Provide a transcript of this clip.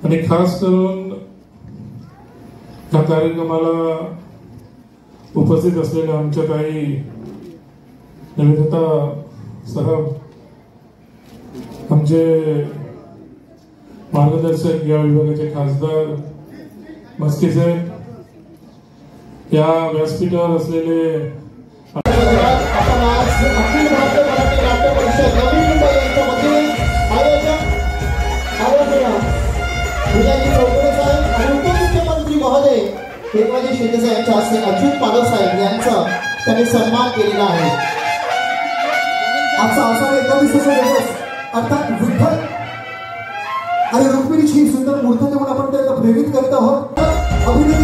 आणि खास करून या कार्यक्रमाला उपस्थित असलेल्या आमच्या काही निवेदिता सराफ, आमचे मार्गदर्शक या विभागाचे खासदार मस्के साहेब, या व्यासपीठावर असलेले उपमुख्यमंत्री महोदय एकनाथ शिंदे साहेबांच्या हस्ते अच्युत पालव साहेब यांचा त्यांनी सन्मान केलेला आहे। आजचा आषाढ एकादशीचा दिवस अर्थात विठ्ठल आणि रुक्मिणीची सुंदर मूर्ती देऊन आपण त्यांना प्रेरित करत आहोत। अभिनेते